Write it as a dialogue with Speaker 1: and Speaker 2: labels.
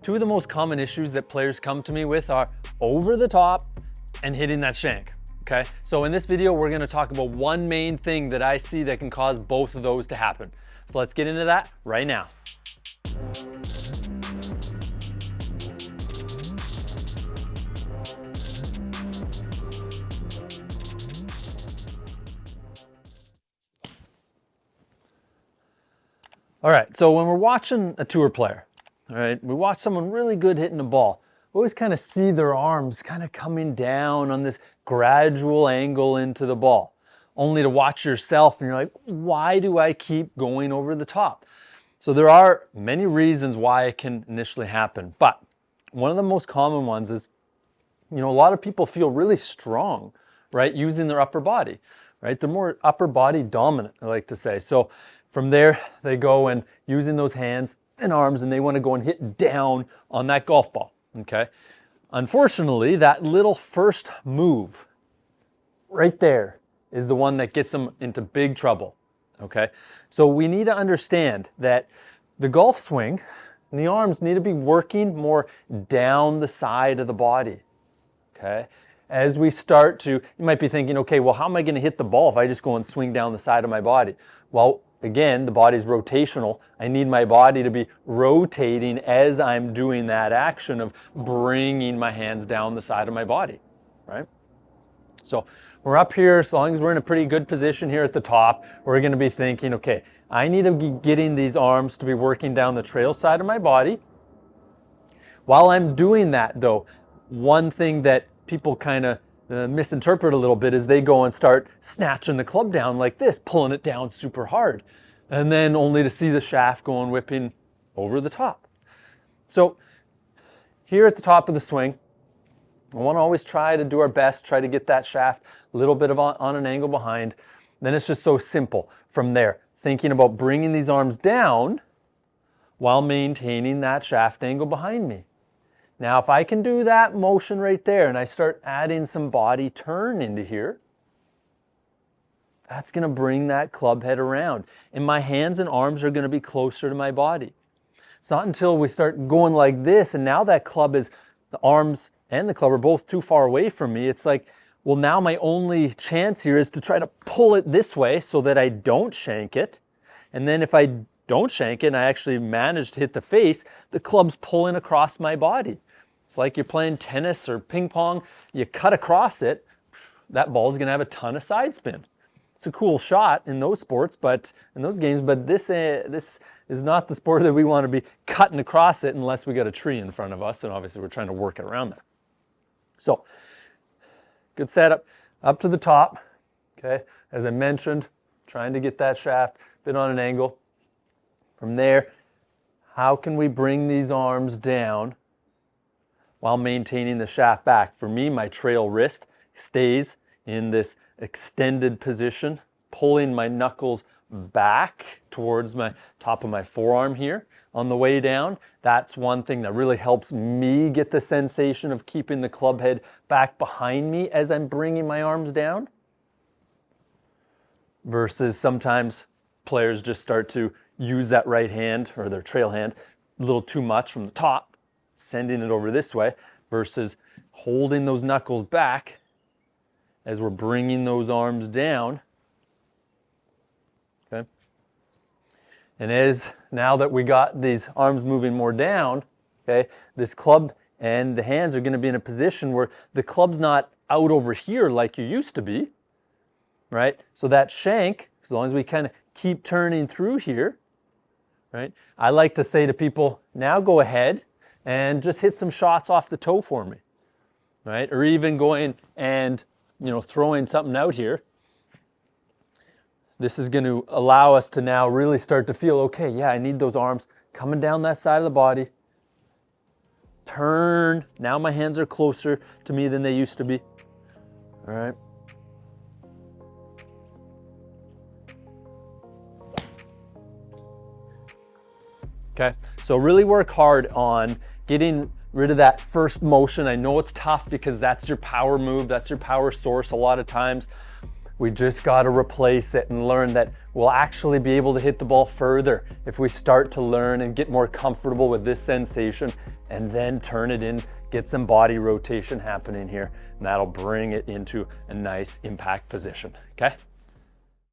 Speaker 1: Two of the most common issues that players come to me with are over the top and hitting that shank, okay? So in this video, we're gonna talk about one main thing that I see that can cause both of those to happen. So let's get into that right now. All right, so when we're watching a tour player, all right, we watch someone really good hitting the ball. We always kind of see their arms kind of coming down on this gradual angle into the ball, only to watch yourself and you're like, why do I keep going over the top? So there are many reasons why it can initially happen, but one of the most common ones is, a lot of people feel really strong, right, using their upper body, right? They're more upper body dominant, I like to say. So from there, they go and using those hands and arms and they want to go and hit down on that golf ball, okay? Unfortunately, that little first move right there is the one that gets them into big trouble, okay? So we need to understand that the golf swing and the arms need to be working more down the side of the body, okay? As we start to, you might be thinking, okay, well, how am I going to hit the ball if I just go and swing down the side of my body? Well, again, the body's rotational. I need my body to be rotating as I'm doing that action of bringing my hands down the side of my body, right? So we're up here, as long as we're in a pretty good position here at the top, we're going to be thinking, okay, I need to be getting these arms to be working down the trail side of my body. While I'm doing that, though, one thing that people kind of misinterpret a little bit is they go and start snatching the club down like this, pulling it down super hard, and then only to see the shaft going whipping over the top. So here at the top of the swing, I want to always try to do our best, try to get that shaft a little bit on an angle behind. Then it's just so simple from there, thinking about bringing these arms down while maintaining that shaft angle behind me. Now, if I can do that motion right there and I start adding some body turn into here, that's going to bring that club head around. And my hands and arms are going to be closer to my body. It's not until we start going like this and now that club is, the arms and the club are both too far away from me. It's like, well, now my only chance here is to try to pull it this way so that I don't shank it. And then if I don't shank it and I actually manage to hit the face, the club's pulling across my body. It's like you're playing tennis or ping pong, you cut across it, that ball's gonna have a ton of side spin. It's a cool shot in those sports, but in those games, but this is not the sport that we wanna be cutting across it unless we got a tree in front of us, and obviously we're trying to work it around that. So, good setup, up to the top, okay? As I mentioned, trying to get that shaft a bit on an angle. From there, how can we bring these arms down while maintaining the shaft back? For me, my trail wrist stays in this extended position, pulling my knuckles back towards my top of my forearm here on the way down. That's one thing that really helps me get the sensation of keeping the club head back behind me as I'm bringing my arms down. Versus sometimes players just start to use that right hand or their trail hand a little too much from the top, sending it over this way versus holding those knuckles back as we're bringing those arms down, okay? And now that we got these arms moving more down, okay, this club and the hands are going to be in a position where the club's not out over here like you used to be, right? So that shank, as long as we kind of keep turning through here, right? I like to say to people, now go ahead and just hit some shots off the toe for me, right? Or even going and, throwing something out here. This is going to allow us to now really start to feel, okay, yeah, I need those arms coming down that side of the body. Turn. Now my hands are closer to me than they used to be. All right. Okay, so really work hard on getting rid of that first motion. I know it's tough because that's your power move, that's your power source a lot of times, We just got to replace it and learn that we'll actually be able to hit the ball further if we start to learn and get more comfortable with this sensation and then turn it in, get some body rotation happening here, and that'll bring it into a nice impact position, okay?